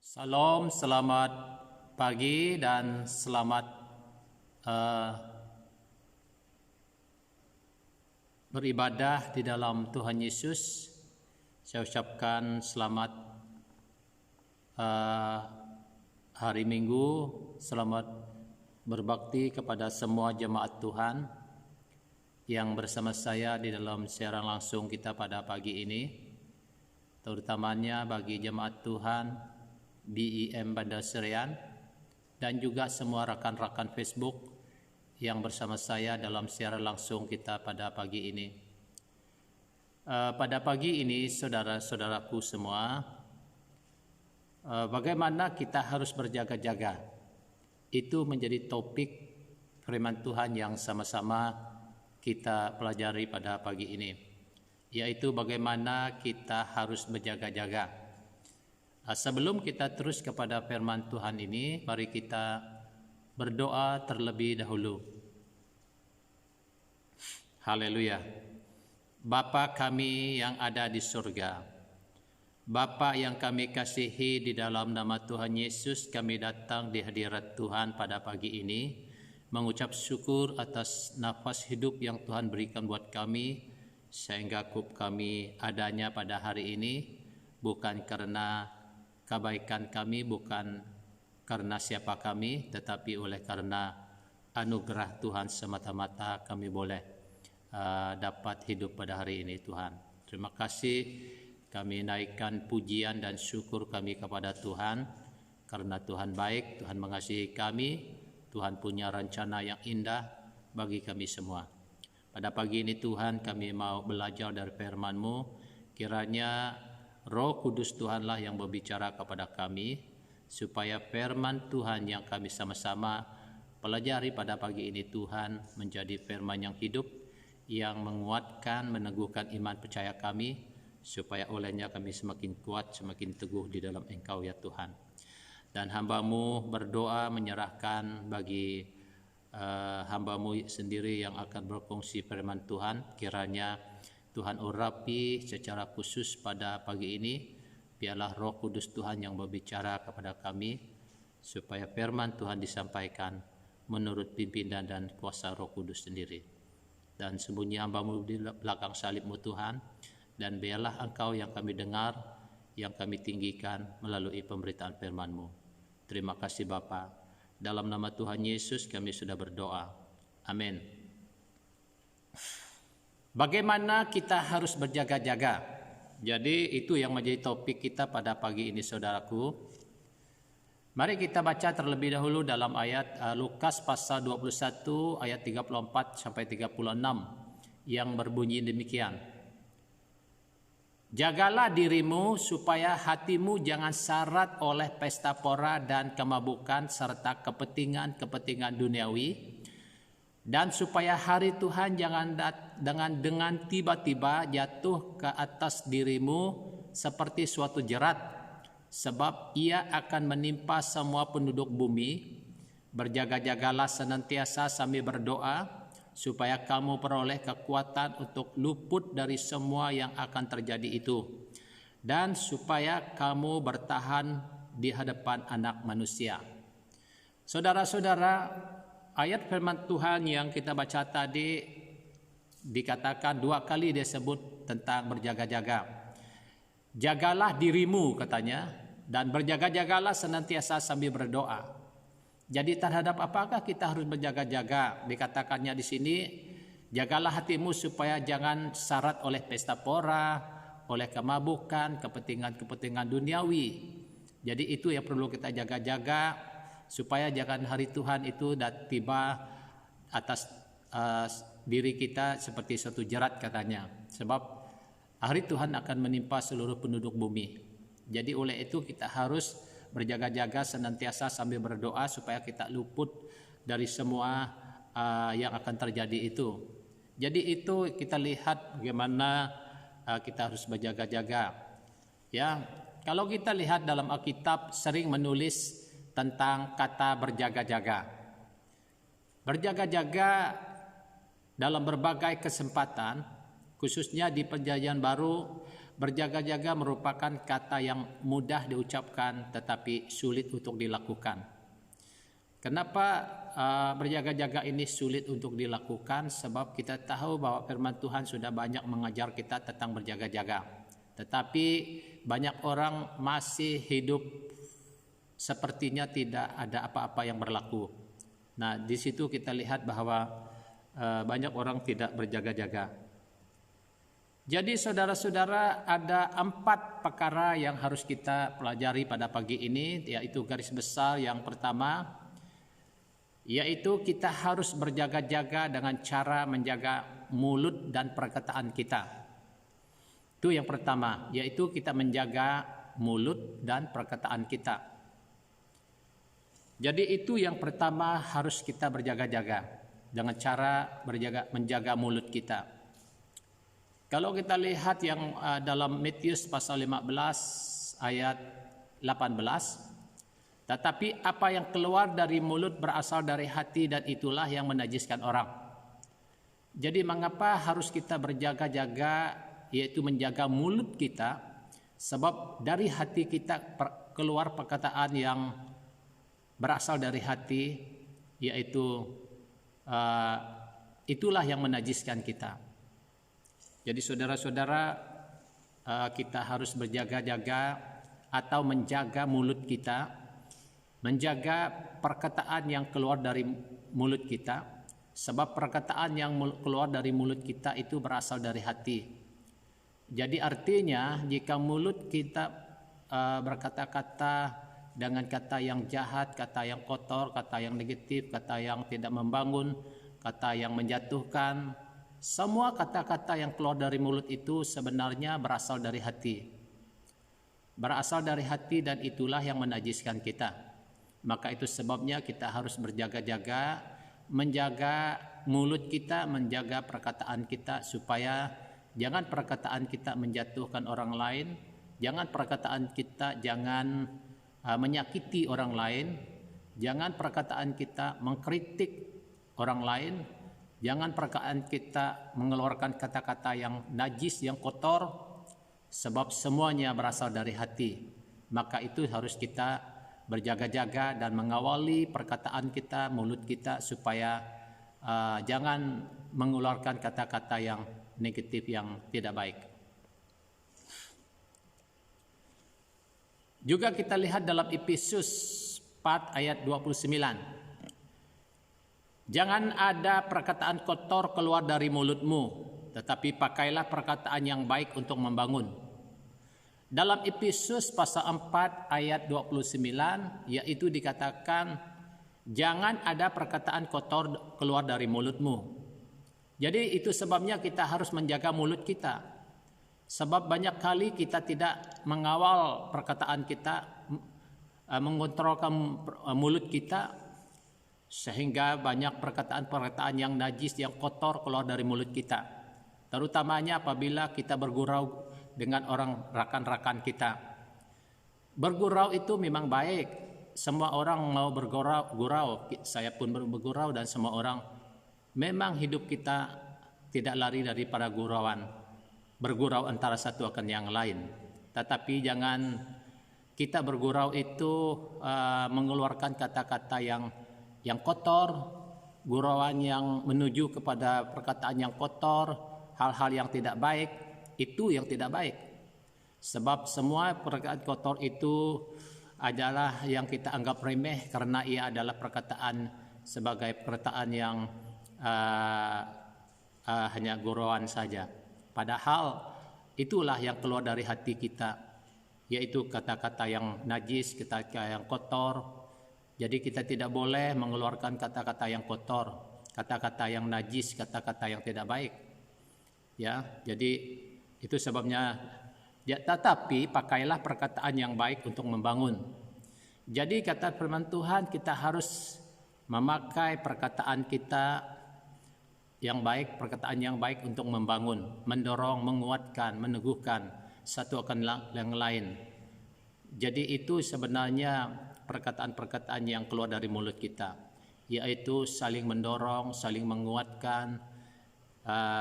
Salam, selamat pagi dan selamat eh, beribadah di dalam Tuhan Yesus. Saya ucapkan selamat hari Minggu, selamat berbakti kepada semua jemaat Tuhan yang bersama saya di dalam siaran langsung kita pada pagi ini, terutamanya bagi jemaat Tuhan BEM Bandar Serian dan juga semua rakan-rakan Facebook yang bersama saya dalam siaran langsung kita pada pagi ini. Pada pagi ini saudara-saudaraku semua, bagaimana kita harus berjaga-jaga, itu menjadi topik firman Tuhan yang sama-sama kita pelajari pada pagi ini, yaitu bagaimana kita harus berjaga-jaga. Sebelum kita terus kepada firman Tuhan ini, mari kita berdoa terlebih dahulu. Haleluya. Bapa kami yang ada di surga, Bapa yang kami kasihi, di dalam nama Tuhan Yesus kami datang di hadirat Tuhan pada pagi ini, mengucap syukur atas nafas hidup yang Tuhan berikan buat kami, sehingga kami adanya pada hari ini, bukan karena kebaikan kami, bukan karena siapa kami, tetapi oleh karena anugerah Tuhan semata-mata kami boleh dapat hidup pada hari ini. Tuhan, terima kasih, kami naikkan pujian dan syukur kami kepada Tuhan, karena Tuhan baik, Tuhan mengasihi kami, Tuhan punya rencana yang indah bagi kami semua. Pada pagi ini Tuhan, kami mau belajar dari firman-Mu, kiranya Roh Kudus Tuhanlah yang berbicara kepada kami, supaya firman Tuhan yang kami sama-sama pelajari pada pagi ini Tuhan menjadi firman yang hidup, yang menguatkan, meneguhkan iman percaya kami, supaya olehnya kami semakin kuat, semakin teguh di dalam Engkau ya Tuhan. Dan hamba-Mu berdoa menyerahkan bagi hamba-Mu sendiri yang akan berkongsi firman Tuhan, kiranya Tuhan urapi secara khusus pada pagi ini, biarlah Roh Kudus Tuhan yang berbicara kepada kami, supaya firman Tuhan disampaikan menurut pimpinan dan kuasa Roh Kudus sendiri. Dan sembunyi hamba-Mu di belakang salib-Mu Tuhan, dan biarlah Engkau yang kami dengar, yang kami tinggikan melalui pemberitaan firman-Mu. Terima kasih Bapa, dalam nama Tuhan Yesus kami sudah berdoa. Amin. Bagaimana kita harus berjaga-jaga? Jadi itu yang menjadi topik kita pada pagi ini saudaraku. Mari kita baca terlebih dahulu dalam ayat Lukas pasal 21 ayat 34 sampai 36 yang berbunyi demikian. Jagalah dirimu supaya hatimu jangan syarat oleh pesta pora dan kemabukan serta kepentingan-kepentingan duniawi, dan supaya hari Tuhan jangan dengan tiba-tiba jatuh ke atas dirimu seperti suatu jerat, sebab ia akan menimpa semua penduduk bumi. Berjaga-jagalah senantiasa sambil berdoa, supaya kamu peroleh kekuatan untuk luput dari semua yang akan terjadi itu, dan supaya kamu bertahan di hadapan Anak Manusia. Saudara-saudara, ayat firman Tuhan yang kita baca tadi dikatakan dua kali dia sebut tentang berjaga-jaga. Jagalah dirimu katanya, dan berjaga-jagalah senantiasa sambil berdoa. Jadi terhadap apakah kita harus berjaga-jaga? Dikatakannya di sini, jagalah hatimu supaya jangan syarat oleh pesta pora, oleh kemabukan, kepentingan-kepentingan duniawi. Jadi itu yang perlu kita jaga-jaga, supaya jangan hari Tuhan itu tiba atas diri kita seperti suatu jerat katanya. Sebab hari Tuhan akan menimpa seluruh penduduk bumi. Jadi oleh itu kita harus berjaga-jaga senantiasa sambil berdoa, supaya kita luput dari semua yang akan terjadi itu. Jadi itu kita lihat bagaimana kita harus berjaga-jaga. Ya, kalau kita lihat dalam Alkitab sering menulis tentang kata berjaga-jaga. Berjaga-jaga dalam berbagai kesempatan, khususnya di Perjanjian Baru, Berjaga-jaga merupakan kata yang mudah diucapkan tetapi sulit untuk dilakukan. Kenapa berjaga-jaga ini sulit untuk dilakukan? Sebab kita tahu bahwa firman Tuhan sudah banyak mengajar kita tentang berjaga-jaga. Tetapi banyak orang masih hidup sepertinya tidak ada apa-apa yang berlaku. Nah, di situ kita lihat bahwa banyak orang tidak berjaga-jaga. Jadi saudara-saudara, ada 4 perkara yang harus kita pelajari pada pagi ini, yaitu garis besar yang pertama, yaitu kita harus berjaga-jaga dengan cara menjaga mulut dan perkataan kita. Itu yang pertama, yaitu kita menjaga mulut dan perkataan kita. Jadi itu yang pertama, harus kita berjaga-jaga dengan cara menjaga mulut kita. Kalau kita lihat yang dalam Matius pasal 15 ayat 18, tetapi apa yang keluar dari mulut berasal dari hati dan itulah yang menajiskan orang. Jadi mengapa harus kita berjaga-jaga, yaitu menjaga mulut kita? Sebab dari hati kita keluar perkataan yang berasal dari hati, yaitu itulah yang menajiskan kita. Jadi saudara-saudara, kita harus berjaga-jaga atau menjaga mulut kita, menjaga perkataan yang keluar dari mulut kita, sebab perkataan yang keluar dari mulut kita itu berasal dari hati. Jadi artinya jika mulut kita berkata-kata dengan kata yang jahat, kata yang kotor, kata yang negatif, kata yang tidak membangun, kata yang menjatuhkan, semua kata-kata yang keluar dari mulut itu sebenarnya berasal dari hati. Berasal dari hati dan itulah yang menajiskan kita. Maka itu sebabnya kita harus berjaga-jaga, menjaga mulut kita, menjaga perkataan kita supaya jangan perkataan kita menjatuhkan orang lain, jangan perkataan kita menyakiti orang lain, jangan perkataan kita mengkritik orang lain, jangan perkataan kita mengeluarkan kata-kata yang najis, yang kotor, sebab semuanya berasal dari hati. Maka itu harus kita berjaga-jaga dan mengawali perkataan kita, mulut kita, supaya jangan mengeluarkan kata-kata yang negatif, yang tidak baik. Juga kita lihat dalam Efesus 4 ayat 29. Jangan ada perkataan kotor keluar dari mulutmu, tetapi pakailah perkataan yang baik untuk membangun. Dalam Efesus pasal 4 ayat 29, yaitu dikatakan jangan ada perkataan kotor keluar dari mulutmu. Jadi itu sebabnya kita harus menjaga mulut kita. Sebab banyak kali kita tidak mengawal perkataan kita, mengontrolkan mulut kita, sehingga banyak perkataan-perkataan yang najis, yang kotor keluar dari mulut kita. Terutamanya apabila kita bergurau dengan orang rakan-rakan kita. Bergurau itu memang baik. Semua orang mau bergurau, saya pun bergurau dan semua orang. Memang hidup kita tidak lari daripada gurauan. Bergurau antara satu akan yang lain, tetapi jangan kita bergurau itu mengeluarkan kata-kata yang kotor, gurauan yang menuju kepada perkataan yang kotor, hal-hal yang tidak baik, itu yang tidak baik. Sebab semua perkataan kotor itu adalah yang kita anggap remeh karena ia adalah perkataan sebagai perkataan yang hanya gurauan saja. Padahal itulah yang keluar dari hati kita, yaitu kata-kata yang najis, kata-kata yang kotor. Jadi kita tidak boleh mengeluarkan kata-kata yang kotor, kata-kata yang najis, kata-kata yang tidak baik. Ya, jadi itu sebabnya. Ya, tetapi pakailah perkataan yang baik untuk membangun. Jadi kata firman Tuhan, kita harus memakai perkataan kita yang baik, perkataan yang baik untuk membangun, mendorong, menguatkan, meneguhkan satu akan yang lain. Jadi itu sebenarnya perkataan-perkataan yang keluar dari mulut kita, yaitu saling mendorong, saling menguatkan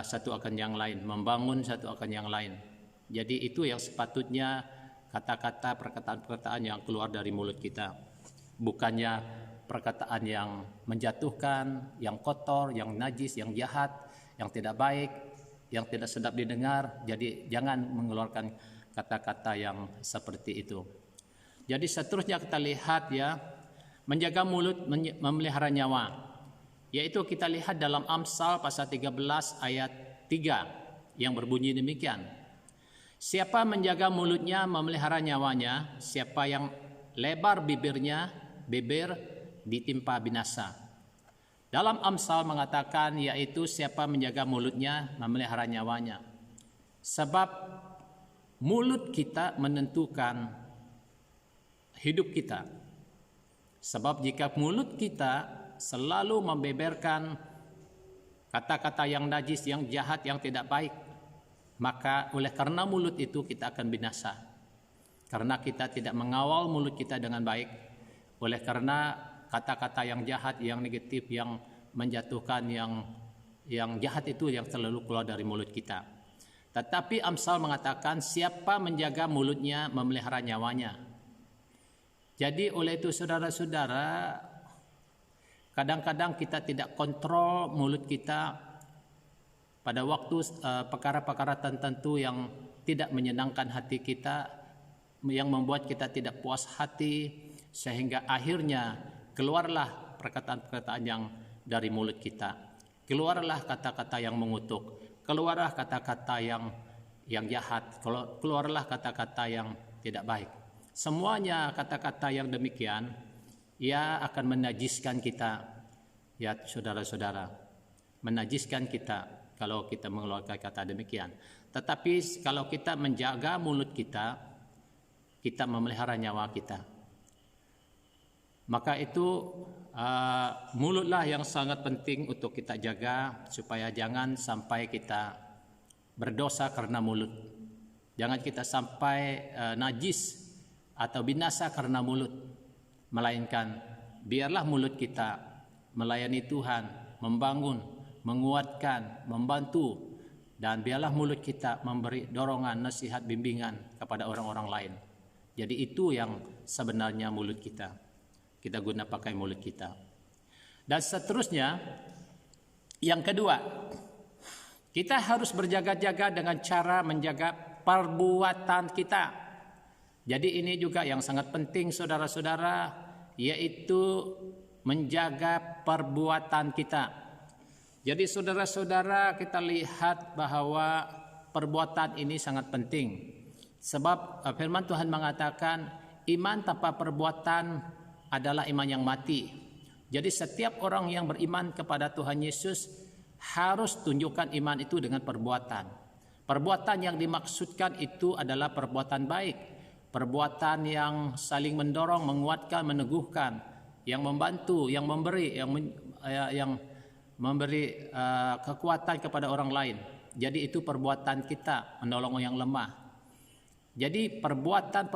satu akan yang lain, membangun satu akan yang lain. Jadi itu yang sepatutnya kata-kata, perkataan-perkataan yang keluar dari mulut kita. Bukannya perkataan yang menjatuhkan, yang kotor, yang najis, yang jahat, yang tidak baik, yang tidak sedap didengar. Jadi jangan mengeluarkan kata-kata yang seperti itu. Jadi seterusnya kita lihat ya, menjaga mulut memelihara nyawa. Yaitu kita lihat dalam Amsal pasal 13 ayat 3 yang berbunyi demikian. Siapa menjaga mulutnya memelihara nyawanya, siapa yang lebar bibir ditimpa binasa. Dalam Amsal mengatakan yaitu siapa menjaga mulutnya memelihara nyawanya. Sebab mulut kita menentukan hidup kita. Sebab jika mulut kita selalu membeberkan kata-kata yang najis, yang jahat, yang tidak baik, maka oleh karena mulut itu kita akan binasa. Karena kita tidak mengawal mulut kita dengan baik, oleh karena kata-kata yang jahat, yang negatif, yang menjatuhkan, yang jahat itu yang selalu keluar dari mulut kita. Tetapi Amsal mengatakan siapa menjaga mulutnya memelihara nyawanya. Jadi oleh itu saudara-saudara, kadang-kadang kita tidak kontrol mulut kita pada waktu perkara-perkara tertentu yang tidak menyenangkan hati kita, yang membuat kita tidak puas hati, sehingga akhirnya keluarlah perkataan-perkataan yang dari mulut kita. Keluarlah kata-kata yang mengutuk, keluarlah kata-kata yang jahat, keluarlah kata-kata yang tidak baik. Semuanya kata-kata yang demikian ia akan menajiskan kita, ya saudara-saudara, menajiskan kita kalau kita mengeluarkan kata demikian. Tetapi kalau kita menjaga mulut kita, kita memelihara nyawa kita. Maka itu mulutlah yang sangat penting untuk kita jaga, supaya jangan sampai kita berdosa karena mulut. Jangan kita sampai najis atau binasa karena mulut. Melainkan biarlah mulut kita melayani Tuhan, membangun, menguatkan, membantu, dan biarlah mulut kita memberi dorongan, nasihat, bimbingan kepada orang-orang lain. Jadi itu yang sebenarnya mulut kita. Kita guna pakai mulut kita. Dan seterusnya, yang kedua, kita harus berjaga-jaga dengan cara menjaga perbuatan kita. Jadi ini juga yang sangat penting saudara-saudara, yaitu menjaga perbuatan kita. Jadi saudara-saudara, kita lihat bahwa perbuatan ini sangat penting. Sebab firman Tuhan mengatakan iman tanpa perbuatan adalah iman yang mati. Jadi setiap orang yang beriman kepada Tuhan Yesus harus tunjukkan iman itu dengan perbuatan. Perbuatan yang dimaksudkan itu adalah perbuatan baik. Perbuatan yang saling mendorong, menguatkan, meneguhkan, yang membantu, yang memberi, yang memberi kekuatan kepada orang lain. Jadi itu perbuatan kita menolong yang lemah. Jadi perbuatan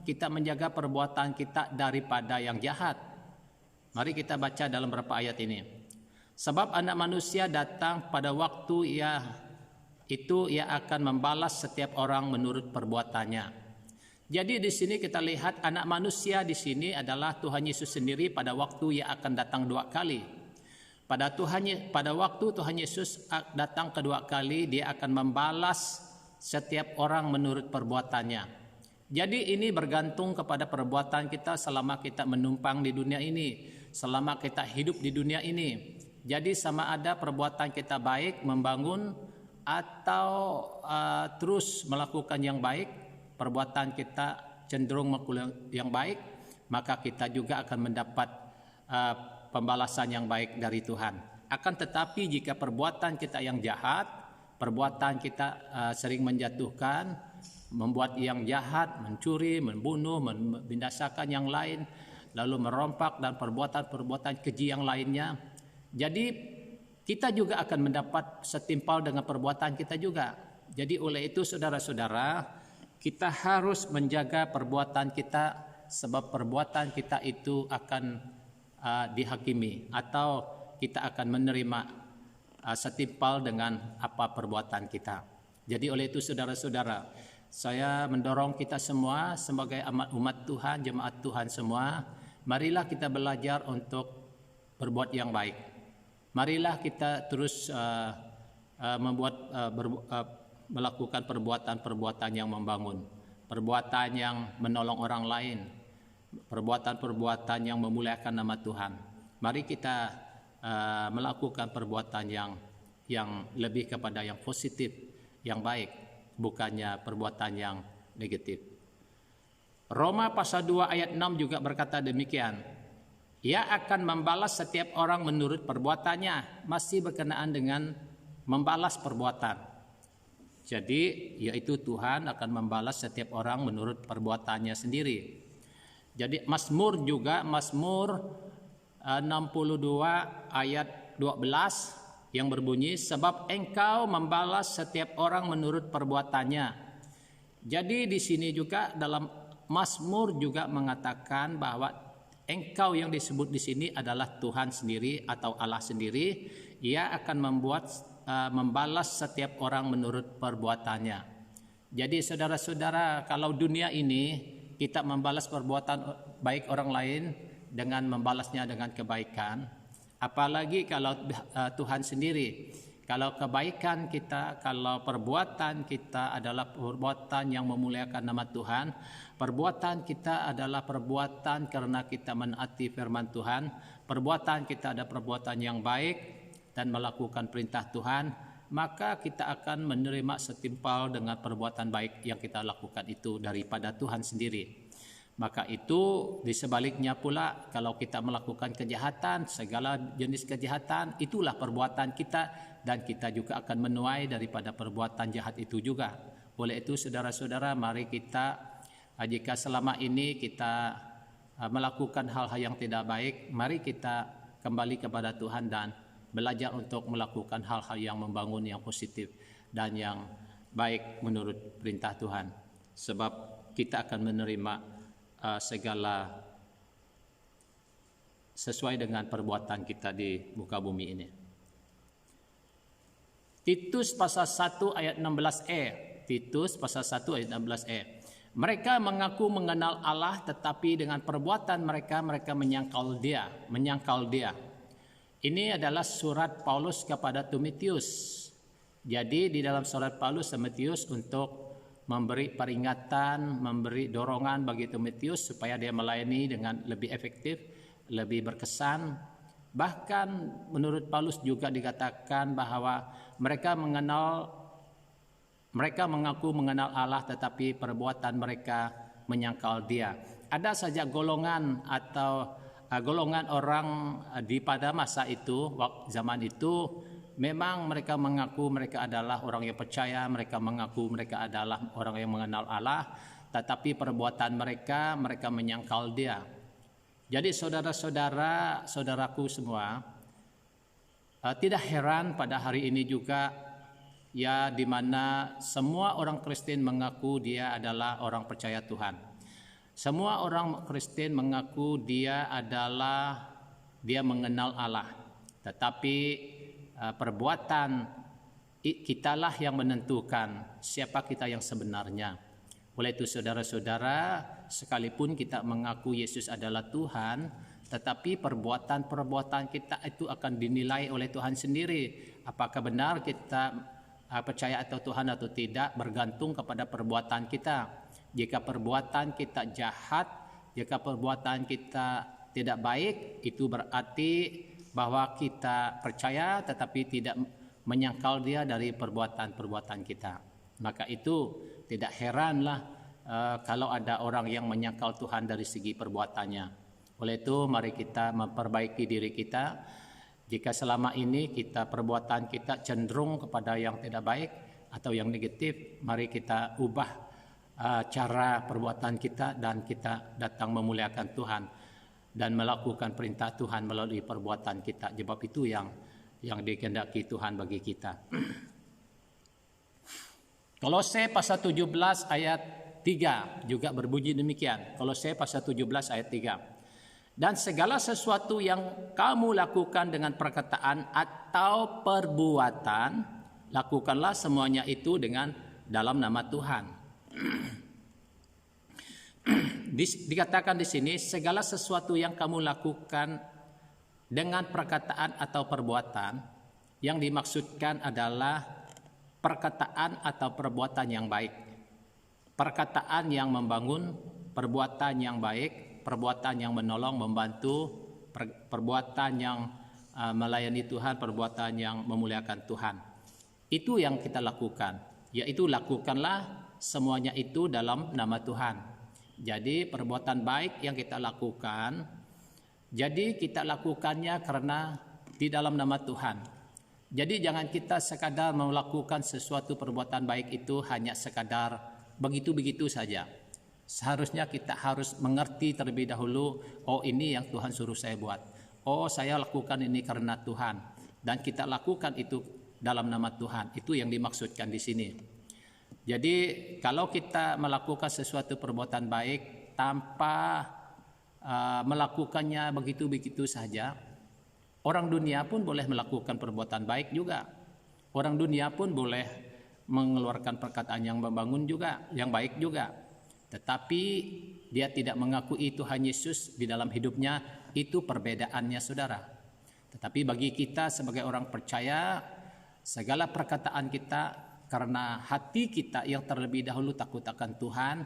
kita menjaga perbuatan kita daripada yang jahat. Mari kita baca dalam beberapa ayat ini. Sebab anak manusia datang pada waktu ia akan membalas setiap orang menurut perbuatannya. Jadi di sini kita lihat anak manusia di sini adalah Tuhan Yesus sendiri pada waktu ia akan datang dua kali. Pada waktu Tuhan Yesus datang kedua kali, dia akan membalas setiap orang menurut perbuatannya. Jadi ini bergantung kepada perbuatan kita selama kita menumpang di dunia ini, selama kita hidup di dunia ini. Jadi sama ada perbuatan kita baik, membangun, atau terus melakukan yang baik, perbuatan kita cenderung melakukan yang baik, maka kita juga akan mendapat pembalasan yang baik dari Tuhan. Akan tetapi jika perbuatan kita yang jahat, perbuatan kita sering menjatuhkan, membuat yang jahat, mencuri, membunuh, membinasakan yang lain, lalu merompak dan perbuatan-perbuatan keji yang lainnya. Jadi kita juga akan mendapat setimpal dengan perbuatan kita juga. Jadi oleh itu saudara-saudara, kita harus menjaga perbuatan kita, sebab perbuatan kita itu akan dihakimi atau kita akan menerima setimpal dengan apa perbuatan kita. Jadi oleh itu saudara-saudara, saya mendorong kita semua sebagai umat Tuhan, jemaat Tuhan semua, marilah kita belajar untuk berbuat yang baik. Marilah kita terus melakukan perbuatan-perbuatan yang membangun, perbuatan yang menolong orang lain, perbuatan-perbuatan yang memuliakan nama Tuhan. Mari kita melakukan perbuatan yang lebih kepada yang positif, yang baik, bukannya perbuatan yang negatif. Roma pasal 2 ayat 6 juga berkata demikian. Ia akan membalas setiap orang menurut perbuatannya, masih berkenaan dengan membalas perbuatan. Jadi yaitu Tuhan akan membalas setiap orang menurut perbuatannya sendiri. Jadi Mazmur 62 ayat 12 yang berbunyi, sebab engkau membalas setiap orang menurut perbuatannya. Jadi di sini juga dalam Mazmur juga mengatakan bahwa engkau yang disebut di sini adalah Tuhan sendiri atau Allah sendiri. Ia akan membalas setiap orang menurut perbuatannya. Jadi saudara-saudara, kalau dunia ini kita membalas perbuatan baik orang lain dengan membalasnya dengan kebaikan, apalagi kalau Tuhan sendiri. Kalau kebaikan kita, kalau perbuatan kita adalah perbuatan yang memuliakan nama Tuhan, perbuatan kita adalah perbuatan karena kita menaati firman Tuhan, perbuatan kita ada perbuatan yang baik dan melakukan perintah Tuhan, maka kita akan menerima setimpal dengan perbuatan baik yang kita lakukan itu daripada Tuhan sendiri. Maka itu di sebaliknya pula, kalau kita melakukan kejahatan, segala jenis kejahatan, itulah perbuatan kita, dan kita juga akan menuai daripada perbuatan jahat itu juga. Oleh itu saudara-saudara, mari kita, jika selama ini kita melakukan hal-hal yang tidak baik, mari kita kembali kepada Tuhan dan belajar untuk melakukan hal-hal yang membangun, yang positif dan yang baik menurut perintah Tuhan. Sebab kita akan menerima segala sesuai dengan perbuatan kita di muka bumi ini. Titus pasal 1 ayat 16e. Titus pasal 1 ayat 16e. Mereka mengaku mengenal Allah, tetapi dengan perbuatan mereka menyangkal dia. Ini adalah surat Paulus kepada Timotius. Jadi di dalam surat Paulus Timotius untuk memberi peringatan, memberi dorongan bagi Timotius supaya dia melayani dengan lebih efektif, lebih berkesan. Bahkan menurut Paulus juga dikatakan bahwa mereka mengaku mengenal Allah, tetapi perbuatan mereka menyangkal dia. Ada saja golongan atau golongan orang di pada masa itu, zaman itu, memang mereka mengaku mereka adalah orang yang percaya, mereka mengaku mereka adalah orang yang mengenal Allah, tetapi perbuatan mereka menyangkal dia. Jadi saudara-saudara, saudaraku semua, tidak heran pada hari ini juga ya, di mana semua orang Kristen mengaku dia adalah orang percaya Tuhan. Semua orang Kristen mengaku dia mengenal Allah. Tetapi perbuatan kitalah yang menentukan siapa kita yang sebenarnya. Oleh itu saudara-saudara, sekalipun kita mengaku Yesus adalah Tuhan, tetapi perbuatan-perbuatan kita itu akan dinilai oleh Tuhan sendiri. Apakah benar kita percaya atau Tuhan atau tidak bergantung kepada perbuatan kita. Jika perbuatan kita jahat, jika perbuatan kita tidak baik, itu berarti bahwa kita percaya tetapi tidak menyangkal dia dari perbuatan-perbuatan kita. Maka itu tidak heranlah kalau ada orang yang menyangkal Tuhan dari segi perbuatannya. Oleh itu mari kita memperbaiki diri kita. Jika selama ini perbuatan kita cenderung kepada yang tidak baik atau yang negatif, mari kita ubah cara perbuatan kita dan kita datang memuliakan Tuhan dan melakukan perintah Tuhan melalui perbuatan kita. Sebab itu yang dikehendaki Tuhan bagi kita. Kolose pasal 17 ayat 3 juga berbunyi demikian. Kolose pasal 17 ayat 3. Dan segala sesuatu yang kamu lakukan dengan perkataan atau perbuatan, lakukanlah semuanya itu dengan dalam nama Tuhan. Dikatakan di sini, segala sesuatu yang kamu lakukan dengan perkataan atau perbuatan, yang dimaksudkan adalah perkataan atau perbuatan yang baik. Perkataan yang membangun, perbuatan yang baik, perbuatan yang menolong, membantu, perbuatan yang melayani Tuhan, perbuatan yang memuliakan Tuhan. Itu yang kita lakukan, yaitu lakukanlah semuanya itu dalam nama Tuhan. Jadi perbuatan baik yang kita lakukan, jadi kita lakukannya karena di dalam nama Tuhan. Jadi jangan kita sekadar melakukan sesuatu perbuatan baik itu hanya sekadar begitu-begitu saja. Seharusnya kita harus mengerti terlebih dahulu, oh ini yang Tuhan suruh saya buat. Oh saya lakukan ini karena Tuhan. Dan kita lakukan itu dalam nama Tuhan. Itu yang dimaksudkan di sini. Jadi kalau kita melakukan sesuatu perbuatan baik tanpa melakukannya begitu-begitu saja, orang dunia pun boleh melakukan perbuatan baik juga. Orang dunia pun boleh mengeluarkan perkataan yang membangun juga, yang baik juga. Tetapi dia tidak mengakui Tuhan Yesus di dalam hidupnya, itu perbedaannya saudara. Tetapi bagi kita sebagai orang percaya, segala perkataan kita karena hati kita yang terlebih dahulu takut akan Tuhan,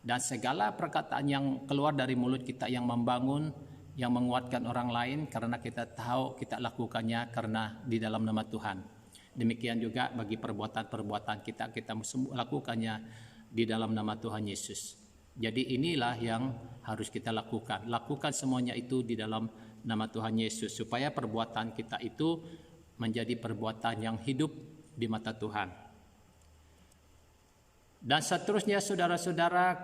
dan segala perkataan yang keluar dari mulut kita yang membangun, yang menguatkan orang lain, karena kita tahu kita lakukannya karena di dalam nama Tuhan. Demikian juga bagi perbuatan-perbuatan kita lakukannya di dalam nama Tuhan Yesus. Jadi inilah yang harus kita lakukan. Lakukan semuanya itu di dalam nama Tuhan Yesus, supaya perbuatan kita itu menjadi perbuatan yang hidup di mata Tuhan. Dan seterusnya saudara-saudara,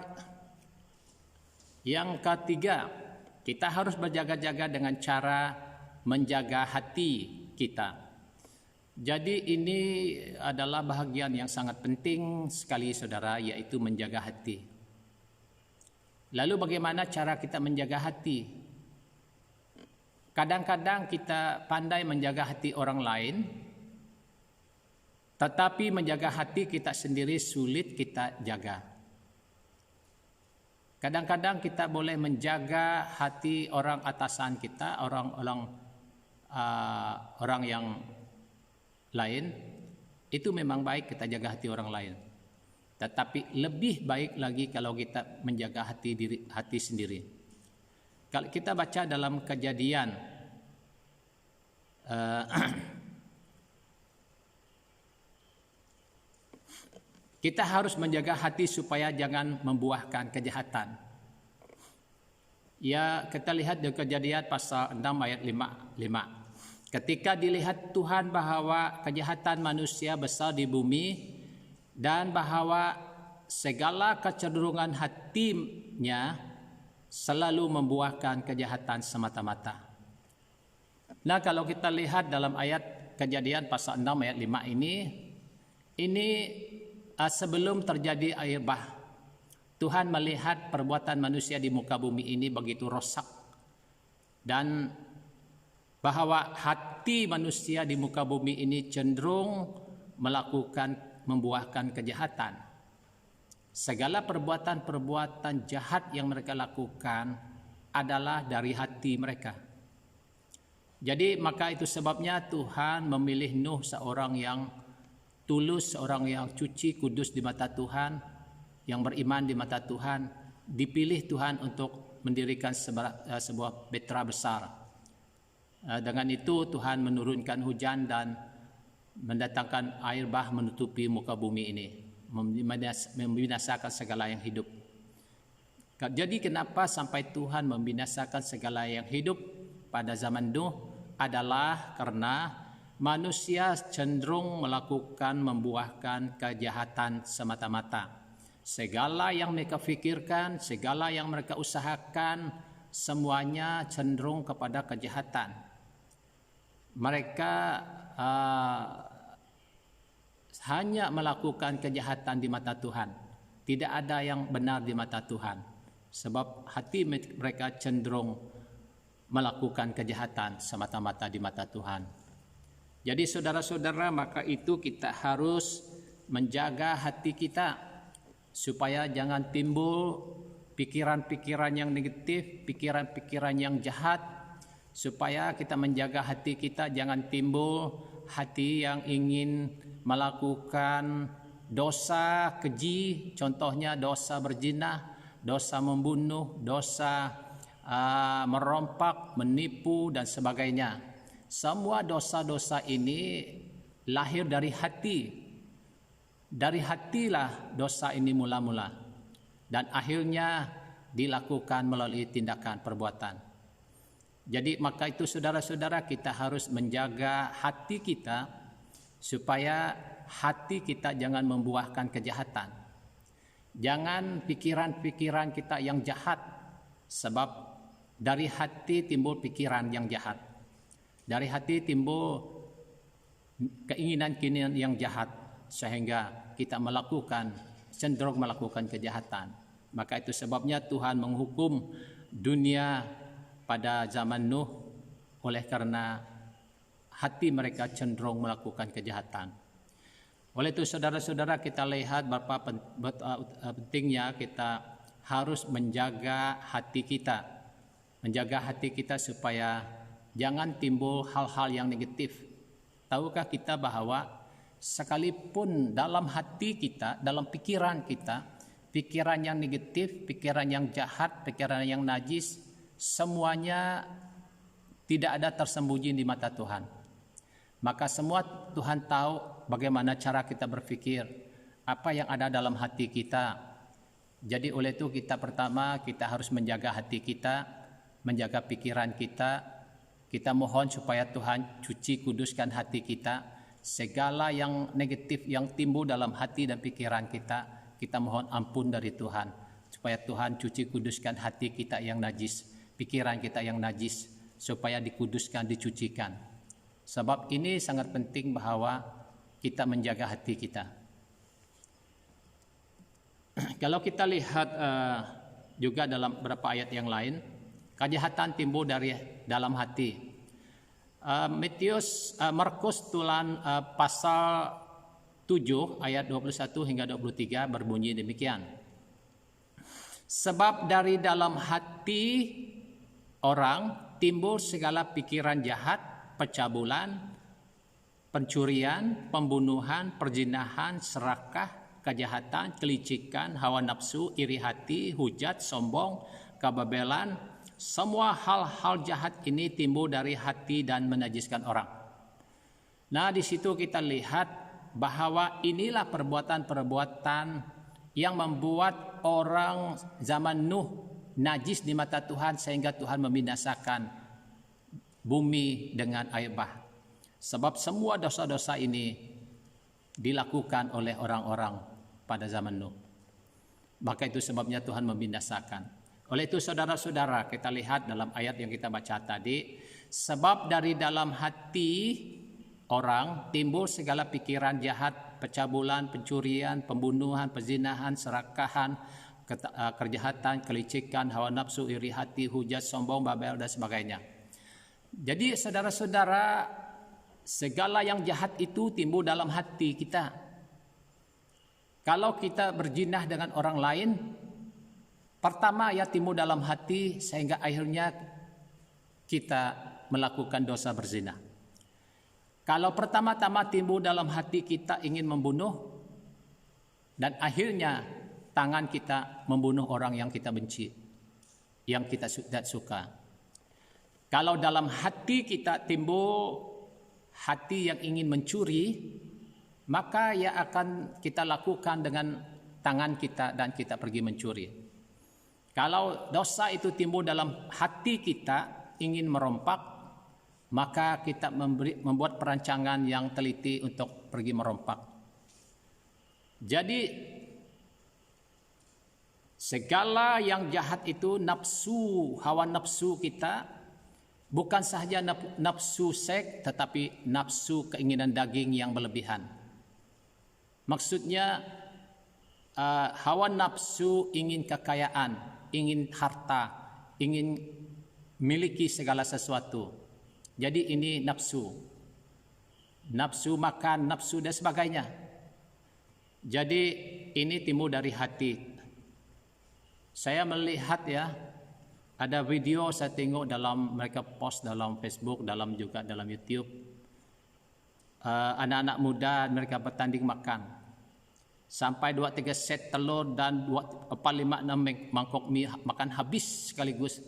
yang ketiga, kita harus berjaga-jaga dengan cara menjaga hati kita. Jadi ini adalah bahagian yang sangat penting sekali saudara, yaitu menjaga hati. Lalu bagaimana cara kita menjaga hati? Kadang-kadang kita pandai menjaga hati orang lain, tetapi menjaga hati kita sendiri sulit kita jaga. Kadang-kadang kita boleh menjaga hati orang atasan kita, orang yang lain, itu memang baik kita jaga hati orang lain. Tetapi lebih baik lagi kalau kita menjaga hati sendiri. Kalau kita baca dalam Kejadian kita harus menjaga hati supaya jangan membuahkan kejahatan. Ya, kita lihat di Kejadian pasal 6 ayat 5. Ketika dilihat Tuhan bahwa kejahatan manusia besar di bumi dan bahwa segala kecenderungan hatinya selalu membuahkan kejahatan semata-mata. Nah, kalau kita lihat dalam ayat Kejadian pasal 6 ayat 5 ini sebelum terjadi air bah, Tuhan melihat perbuatan manusia di muka bumi ini begitu rosak, dan bahwa hati manusia di muka bumi ini cenderung membuahkan kejahatan. Segala perbuatan-perbuatan jahat yang mereka lakukan adalah dari hati mereka. Jadi maka itu sebabnya Tuhan memilih Nuh, seorang yang tulus, seorang yang suci, kudus di mata Tuhan, yang beriman di mata Tuhan, dipilih Tuhan untuk mendirikan sebuah betra besar. Dengan itu Tuhan menurunkan hujan dan mendatangkan air bah menutupi muka bumi ini, membinasakan segala yang hidup. Jadi kenapa sampai Tuhan membinasakan segala yang hidup pada zaman Nuh adalah karena manusia cenderung membuahkan kejahatan semata-mata. Segala yang mereka pikirkan, segala yang mereka usahakan, semuanya cenderung kepada kejahatan. Mereka hanya melakukan kejahatan di mata Tuhan. Tidak ada yang benar di mata Tuhan. Sebab hati mereka cenderung melakukan kejahatan semata-mata di mata Tuhan. Jadi saudara-saudara, maka itu kita harus menjaga hati kita supaya jangan timbul pikiran-pikiran yang negatif, pikiran-pikiran yang jahat, supaya kita menjaga hati kita jangan timbul hati yang ingin melakukan dosa keji, contohnya dosa berzina, dosa membunuh, dosa merompak, menipu dan sebagainya. Semua dosa-dosa ini lahir dari hati. Dari hatilah dosa ini mula-mula dan akhirnya dilakukan melalui tindakan perbuatan. Jadi maka itu saudara-saudara, kita harus menjaga hati kita supaya hati kita jangan membuahkan kejahatan. Jangan pikiran-pikiran kita yang jahat, sebab dari hati timbul pikiran yang jahat. Dari hati timbul keinginan-keinginan yang jahat sehingga kita cenderung melakukan kejahatan. Maka itu sebabnya Tuhan menghukum dunia pada zaman Nuh oleh karena hati mereka cenderung melakukan kejahatan. Oleh itu saudara-saudara, kita lihat betapa pentingnya kita harus menjaga hati kita. Menjaga hati kita supaya jangan timbul hal-hal yang negatif. Tahukah kita bahwa sekalipun dalam hati kita, dalam pikiran kita, pikiran yang negatif, pikiran yang jahat, pikiran yang najis, semuanya tidak ada tersembunyi di mata Tuhan. Maka semua Tuhan tahu bagaimana cara kita berpikir, apa yang ada dalam hati kita. Jadi oleh itu pertama kita harus menjaga hati kita, menjaga pikiran kita. Kita mohon supaya Tuhan cuci kuduskan hati kita. Segala yang negatif yang timbul dalam hati dan pikiran kita, kita mohon ampun dari Tuhan. Supaya Tuhan cuci kuduskan hati kita yang najis, pikiran kita yang najis, supaya dikuduskan, dicucikan. Sebab ini sangat penting bahwa kita menjaga hati kita. Kalau kita lihat juga dalam beberapa ayat yang lain, kejahatan timbul dari dalam hati. Markus tulan pasal 7 ayat 21 hingga 23 berbunyi demikian. Sebab dari dalam hati orang timbul segala pikiran jahat, pencabulan, pencurian, pembunuhan, perzinahan, serakah, kejahatan, kelicikan, hawa nafsu, iri hati, hujat, sombong, kebebelan. Semua hal-hal jahat ini timbul dari hati dan menajiskan orang. Nah, di situ kita lihat bahwa inilah perbuatan-perbuatan yang membuat orang zaman Nuh najis di mata Tuhan sehingga Tuhan membinasakan bumi dengan air bah. Sebab semua dosa-dosa ini dilakukan oleh orang-orang pada zaman Nuh. Maka itu sebabnya Tuhan membinasakan. Oleh itu saudara-saudara, kita lihat dalam ayat yang kita baca tadi, sebab dari dalam hati orang timbul segala pikiran jahat, pencabulan, pencurian, pembunuhan, perzinahan, serakahan, kejahatan, kelicikan, hawa nafsu, iri hati, hujat, sombong, babel dan sebagainya. Jadi saudara-saudara, segala yang jahat itu timbul dalam hati kita. Kalau kita berzina dengan orang lain, pertama ya timbul dalam hati sehingga akhirnya kita melakukan dosa berzina. Kalau pertama-tama timbul dalam hati kita ingin membunuh dan akhirnya tangan kita membunuh orang yang kita benci, yang kita tidak suka. Kalau dalam hati kita timbul hati yang ingin mencuri, maka ya akan kita lakukan dengan tangan kita dan kita pergi mencuri. Kalau dosa itu timbul dalam hati kita ingin merompak, maka kita membuat perancangan yang teliti untuk pergi merompak. Jadi segala yang jahat itu nafsu, hawa nafsu kita, bukan sahaja nafsu seks, tetapi nafsu keinginan daging yang berlebihan. Maksudnya hawa nafsu ingin kekayaan, ingin harta, ingin miliki segala sesuatu. Jadi ini nafsu. nafsu makan, nafsu dan sebagainya. Jadi ini timbul dari hati. Saya melihat ya, ada video saya tengok dalam mereka post dalam Facebook, juga dalam YouTube. Anak-anak muda mereka bertanding makan. Sampai 2-3 set telur dan 4-5-6 mangkok mie makan habis sekaligus.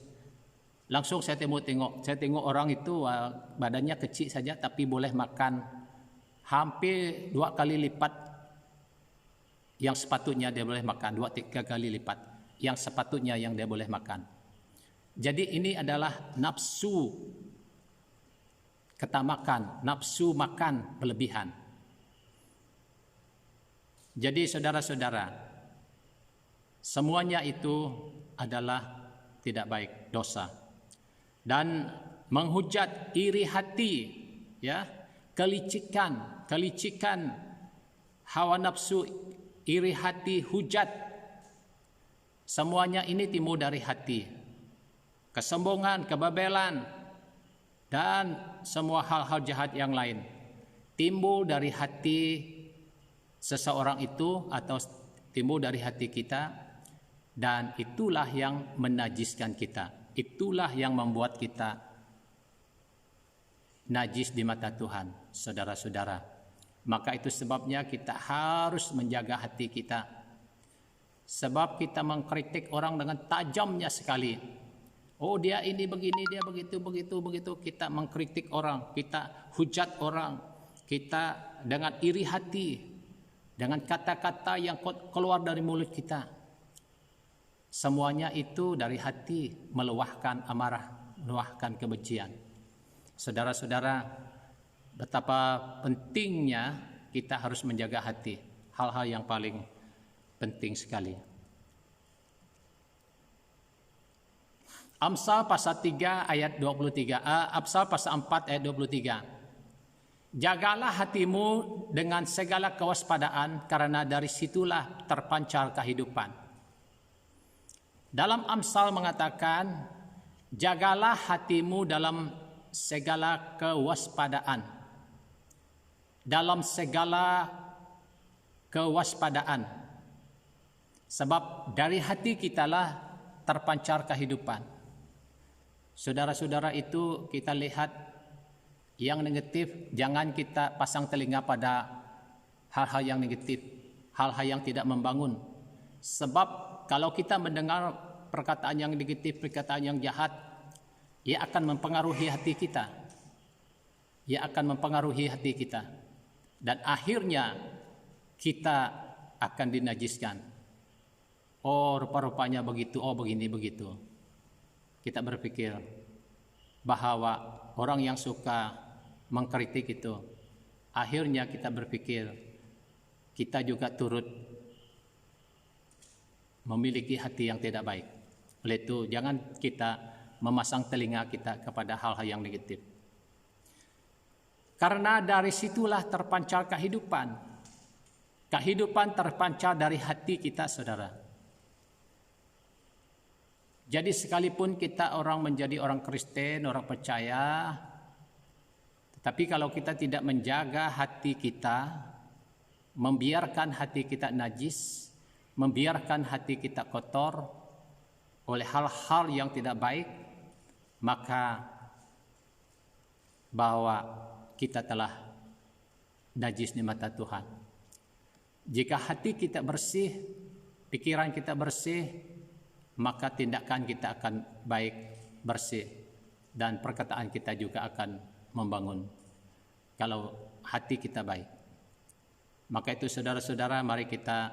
Langsung saya tengok orang itu badannya kecil saja tapi boleh makan hampir 2 kali lipat yang sepatutnya dia boleh makan, 2-3 kali lipat yang sepatutnya yang dia boleh makan. Jadi ini adalah nafsu ketamakan, nafsu makan berlebihan. Jadi saudara-saudara, semuanya itu adalah tidak baik, dosa. Dan menghujat, iri hati, ya, kelicikan, hawa nafsu, iri hati, hujat, semuanya ini timbul dari hati. Kesombongan, kebabelan, dan semua hal-hal jahat yang lain timbul dari hati seseorang itu atau timbul dari hati kita, dan itulah yang menajiskan kita. Itulah yang membuat kita najis di mata Tuhan, saudara-saudara. Maka itu sebabnya kita harus menjaga hati kita. Sebab kita mengkritik orang dengan tajamnya sekali. Oh, dia ini begini, dia begitu. Kita mengkritik orang, kita hujat orang, kita dengan iri hati, dengan kata-kata yang keluar dari mulut kita. Semuanya itu dari hati, meluahkan amarah, meluahkan kebencian. Saudara-saudara, betapa pentingnya kita harus menjaga hati. Hal-hal yang paling penting sekali. Amsal pasal 3 ayat 23. Amsal pasal 4 ayat 23. Jagalah hatimu dengan segala kewaspadaan, karena dari situlah terpancar kehidupan. Dalam Amsal mengatakan, jagalah hatimu dalam segala kewaspadaan. Dalam segala kewaspadaan. Sebab dari hati kitalah terpancar kehidupan. Saudara-saudara, itu kita lihat yang negatif, jangan kita pasang telinga pada hal-hal yang negatif, hal-hal yang tidak membangun. Sebab kalau kita mendengar perkataan yang negatif, perkataan yang jahat, ia akan mempengaruhi hati kita. Ia akan mempengaruhi hati kita. Dan akhirnya kita akan dinajiskan. Oh, rupa-rupanya begitu, oh begini begitu. Kita berpikir bahwa orang yang suka mengkritik itu, akhirnya kita berpikir kita juga turut memiliki hati yang tidak baik. Oleh itu, jangan kita memasang telinga kita kepada hal-hal yang negatif. Karena dari situlah terpancar kehidupan. Kehidupan terpancar dari hati kita, saudara. Jadi sekalipun kita menjadi orang Kristen, orang percaya, tetapi kalau kita tidak menjaga hati kita, membiarkan hati kita najis, membiarkan hati kita kotor oleh hal-hal yang tidak baik, maka bahwa kita telah najis di mata Tuhan. Jika hati kita bersih, pikiran kita bersih, maka tindakan kita akan baik, bersih, dan perkataan kita juga akan membangun. Kalau hati kita baik. Maka itu saudara-saudara, mari kita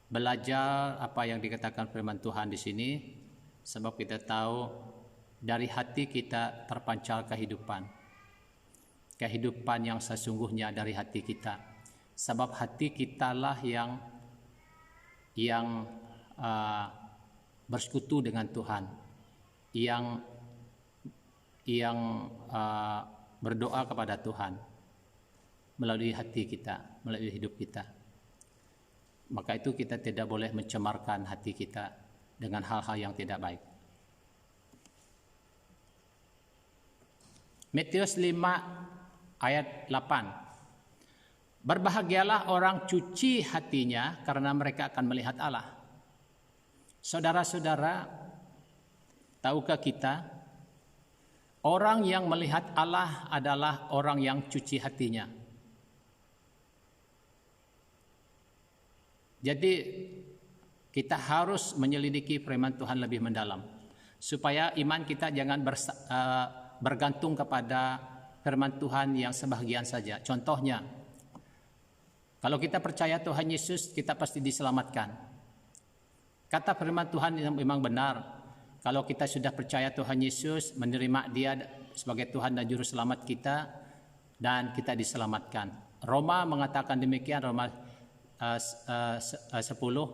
belajar apa yang dikatakan firman Tuhan di sini, sebab kita tahu dari hati kita terpancar kehidupan. Kehidupan yang sesungguhnya dari hati kita. Sebab hati kitalah yang bersekutu dengan Tuhan, yang berdoa kepada Tuhan melalui hati kita, melalui hidup kita. Maka itu kita tidak boleh mencemarkan hati kita dengan hal-hal yang tidak baik. Matius 5 ayat 8. Berbahagialah orang cuci hatinya karena mereka akan melihat Allah. Saudara-saudara, tahukah kita, orang yang melihat Allah adalah orang yang cuci hatinya. Jadi kita harus menyelidiki firman Tuhan lebih mendalam supaya iman kita jangan bergantung kepada firman Tuhan yang sebahagian saja. Contohnya, kalau kita percaya Tuhan Yesus, kita pasti diselamatkan. Kata firman Tuhan yang memang benar. Kalau kita sudah percaya Tuhan Yesus, menerima Dia sebagai Tuhan dan Juru Selamat kita, dan kita diselamatkan. Roma mengatakan demikian, Roma 10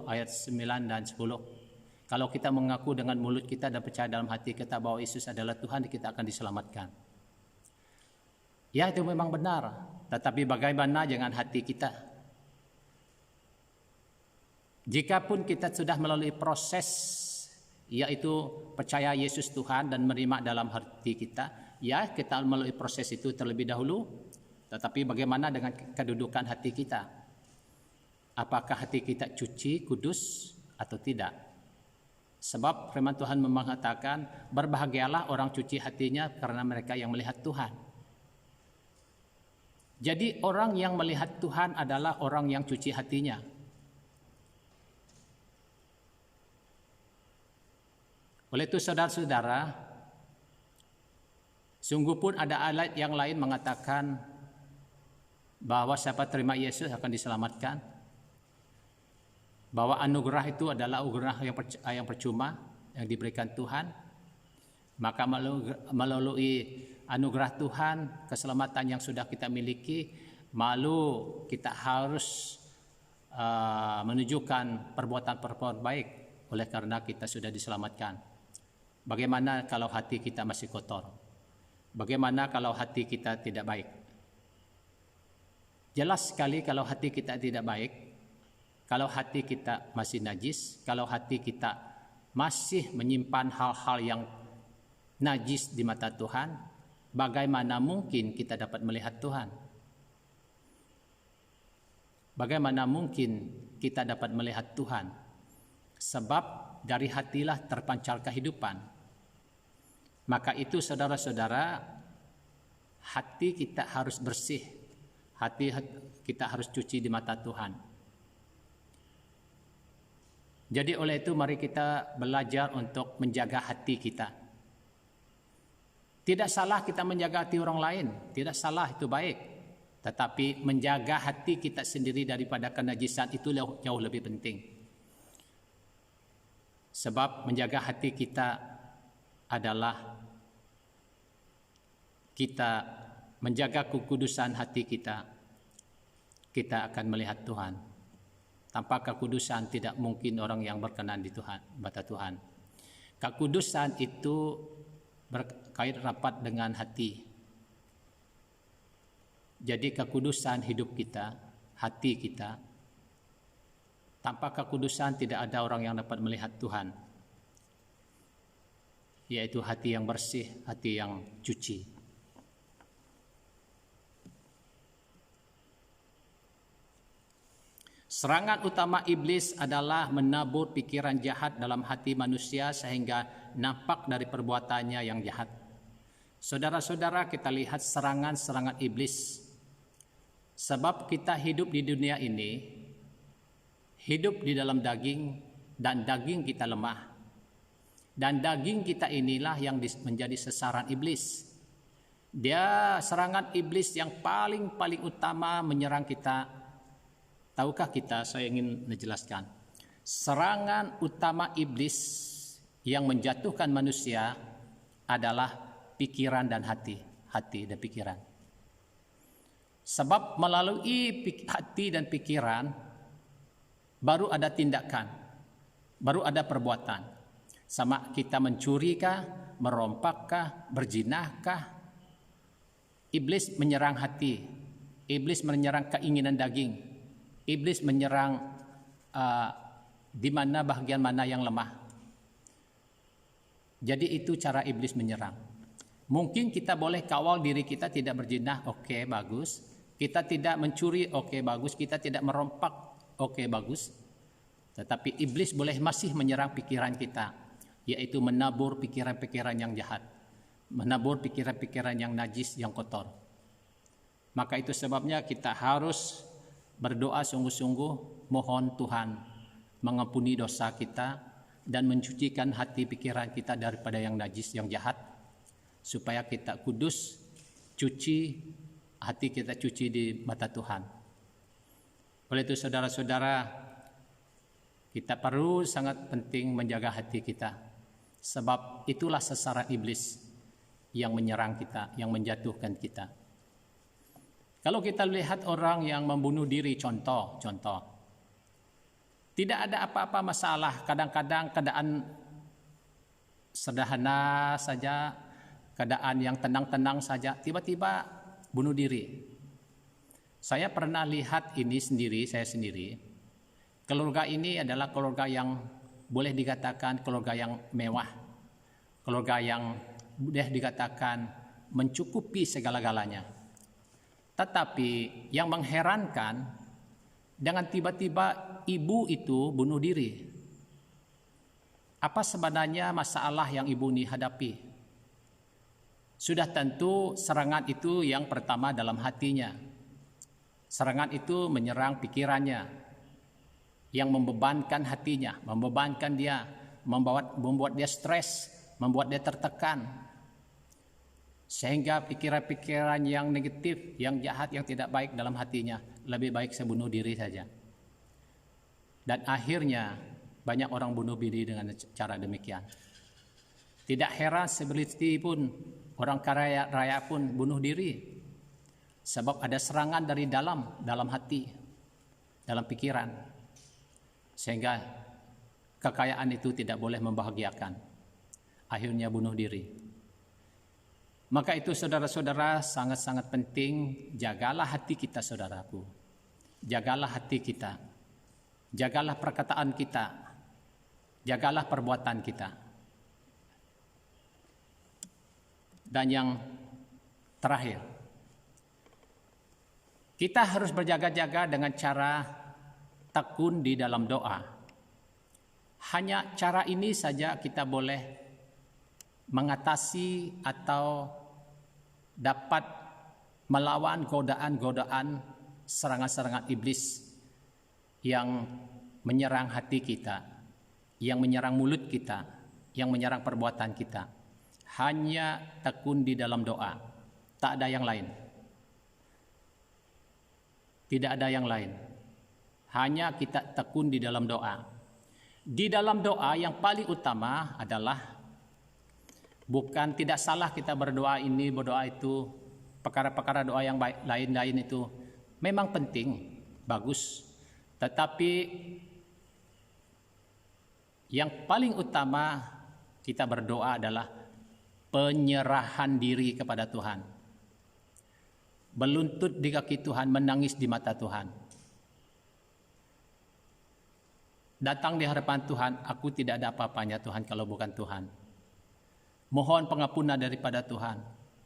ayat 9 dan 10. Kalau kita mengaku dengan mulut kita dan percaya dalam hati kita bahwa Yesus adalah Tuhan, kita akan diselamatkan. Ya, itu memang benar. Tetapi bagaimana dengan hati kita? Jikapun kita sudah melalui proses, yaitu percaya Yesus Tuhan dan menerima dalam hati kita, ya kita melalui proses itu terlebih dahulu. Tetapi bagaimana dengan kedudukan hati kita? Apakah hati kita cuci, kudus atau tidak? Sebab firman Tuhan mengatakan, berbahagialah orang cuci hatinya karena mereka yang melihat Tuhan. Jadi orang yang melihat Tuhan adalah orang yang cuci hatinya. Oleh itu saudara-saudara, sungguh pun ada ayat yang lain mengatakan bahwa siapa terima Yesus akan diselamatkan. Bahwa anugerah itu adalah anugerah yang percuma yang diberikan Tuhan. Maka melalui anugerah Tuhan, keselamatan yang sudah kita miliki, malu kita harus menunjukkan perbuatan-perbuatan baik oleh karena kita sudah diselamatkan. Bagaimana kalau hati kita masih kotor? Bagaimana kalau hati kita tidak baik? Jelas sekali kalau hati kita tidak baik, kalau hati kita masih najis, kalau hati kita masih menyimpan hal-hal yang najis di mata Tuhan, bagaimana mungkin kita dapat melihat Tuhan? Bagaimana mungkin kita dapat melihat Tuhan? Sebab dari hatilah terpancar kehidupan. Maka itu saudara-saudara, hati kita harus bersih. Hati kita harus cuci di mata Tuhan. Jadi oleh itu mari kita belajar untuk menjaga hati kita. Tidak salah kita menjaga hati orang lain, tidak salah, itu baik. Tetapi menjaga hati kita sendiri daripada kenajisan itu jauh lebih penting. Sebab menjaga hati kita adalah kita menjaga kekudusan hati kita, kita akan melihat Tuhan. Tanpa kekudusan tidak mungkin orang yang berkenan di Tuhan, mata Tuhan. Kekudusan itu berkait rapat dengan hati. Jadi kekudusan hidup kita, hati kita. Tanpa kekudusan tidak ada orang yang dapat melihat Tuhan. Yaitu hati yang bersih, hati yang cuci. Serangan utama iblis adalah menabur pikiran jahat dalam hati manusia sehingga nampak dari perbuatannya yang jahat. Saudara-saudara, kita lihat serangan-serangan iblis. Sebab kita hidup di dunia ini, hidup di dalam daging, dan daging kita lemah. Dan daging kita inilah yang menjadi sasaran iblis. Dia serangan iblis yang paling utama menyerang kita. Tahukah kita, saya ingin menjelaskan. Serangan utama iblis yang menjatuhkan manusia adalah pikiran dan hati dan pikiran. Sebab melalui hati dan pikiran baru ada tindakan, baru ada perbuatan. Sama kita mencurikah, merompakkah, berzinahkah. Iblis menyerang hati, iblis menyerang keinginan daging. Iblis menyerang di mana bagian mana yang lemah. Jadi itu cara iblis menyerang. Mungkin kita boleh kawal diri kita tidak berzina, oke, bagus. Kita tidak mencuri, oke, bagus. Kita tidak merompak, oke, bagus. Tetapi iblis boleh masih menyerang pikiran kita, yaitu menabur pikiran-pikiran yang jahat, menabur pikiran-pikiran yang najis, yang kotor. Maka itu sebabnya kita harus berdoa sungguh-sungguh, mohon Tuhan mengampuni dosa kita dan mencucikan hati pikiran kita daripada yang najis, yang jahat, supaya kita kudus, hati kita cuci di mata Tuhan. Oleh itu saudara-saudara, kita perlu sangat penting menjaga hati kita, sebab itulah sasaran iblis yang menyerang kita, yang menjatuhkan kita. Kalau kita lihat orang yang membunuh diri, contoh, tidak ada apa-apa masalah, kadang-kadang keadaan sederhana saja, keadaan yang tenang-tenang saja, tiba-tiba bunuh diri. Saya pernah lihat ini sendiri, saya sendiri. Keluarga ini adalah keluarga yang boleh dikatakan keluarga yang mewah, keluarga yang boleh dikatakan mencukupi segala-galanya. Tetapi yang mengherankan, dengan tiba-tiba ibu itu bunuh diri. Apa sebenarnya masalah yang ibu ini hadapi? Sudah tentu serangan itu yang pertama dalam hatinya. Serangan itu menyerang pikirannya, yang membebankan hatinya, membebankan dia, membuat dia stres, membuat dia tertekan. Sehingga pikiran-pikiran yang negatif, yang jahat, yang tidak baik dalam hatinya, lebih baik saya bunuh diri saja. Dan akhirnya banyak orang bunuh diri dengan cara demikian. Tidak heran selebriti pun, orang kaya raya pun bunuh diri. Sebab ada serangan dari dalam hati, dalam pikiran. Sehingga kekayaan itu tidak boleh membahagiakan. Akhirnya bunuh diri. Maka itu saudara-saudara sangat-sangat penting, jagalah hati kita saudaraku. Jagalah hati kita. Jagalah perkataan kita. Jagalah perbuatan kita. Dan yang terakhir, kita harus berjaga-jaga dengan cara tekun di dalam doa. Hanya cara ini saja kita boleh mengatasi atau dapat melawan godaan-godaan, serangan-serangan iblis yang menyerang hati kita, yang menyerang mulut kita, yang menyerang perbuatan kita. Hanya tekun di dalam doa, tak ada yang lain. Tidak ada yang lain. Hanya kita tekun di dalam doa. Di dalam doa yang paling utama adalah, bukan tidak salah kita berdoa ini, berdoa itu, perkara-perkara doa yang baik lain-lain itu memang penting, bagus. Tetapi yang paling utama kita berdoa adalah penyerahan diri kepada Tuhan. Berlutut di kaki Tuhan, menangis di mata Tuhan. Datang di hadapan Tuhan, aku tidak ada apa-apanya Tuhan kalau bukan Tuhan. Mohon pengampunan daripada Tuhan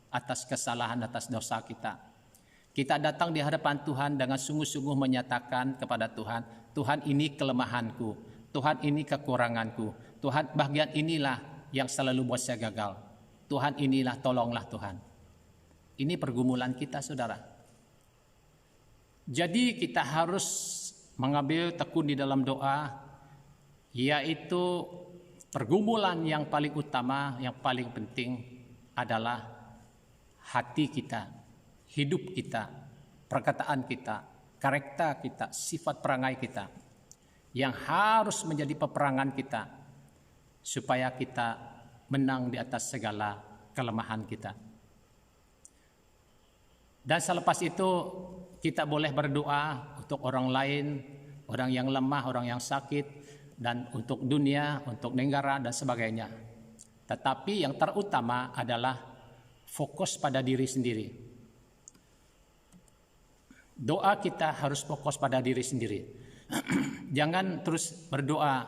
atas kesalahan, atas dosa kita. Kita datang di hadapan Tuhan dengan sungguh-sungguh menyatakan kepada Tuhan, Tuhan ini kelemahanku, Tuhan ini kekuranganku, Tuhan bagian inilah yang selalu buat saya gagal. Tuhan inilah, tolonglah Tuhan. Ini pergumulan kita saudara. Jadi kita harus mengambil tekun di dalam doa, yaitu pergumulan yang paling utama, yang paling penting adalah hati kita, hidup kita, perkataan kita, karakter kita, sifat perangai kita, yang harus menjadi peperangan kita, supaya kita menang di atas segala kelemahan kita. Dan selepas itu kita boleh berdoa untuk orang lain, orang yang lemah, orang yang sakit, dan untuk dunia, untuk negara dan sebagainya. Tetapi yang terutama adalah fokus pada diri sendiri. Doa kita harus fokus pada diri sendiri. Jangan terus berdoa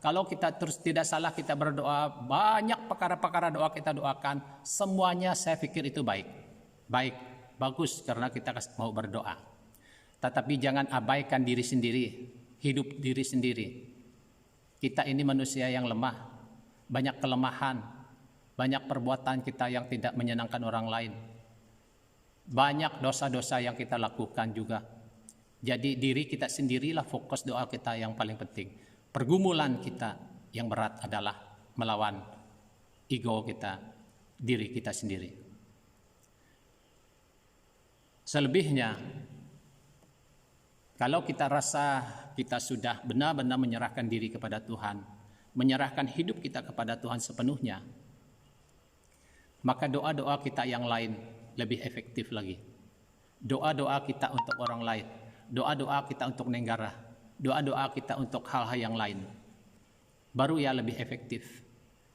Kalau kita terus tidak salah kita berdoa, banyak perkara-perkara doa kita doakan, semuanya saya pikir itu baik. Baik, bagus karena kita mau berdoa. Tetapi jangan abaikan diri sendiri, hidup diri sendiri. Kita ini manusia yang lemah, banyak kelemahan, banyak perbuatan kita yang tidak menyenangkan orang lain. Banyak dosa-dosa yang kita lakukan juga. Jadi diri kita sendirilah fokus doa kita yang paling penting. Pergumulan kita yang berat adalah melawan ego kita, diri kita sendiri. Selebihnya, kalau kita rasa kita sudah benar-benar menyerahkan diri kepada Tuhan, menyerahkan hidup kita kepada Tuhan sepenuhnya, maka doa-doa kita yang lain lebih efektif lagi. Doa-doa kita untuk orang lain, doa-doa kita untuk negara, doa-doa kita untuk hal-hal yang lain, baru ya lebih efektif.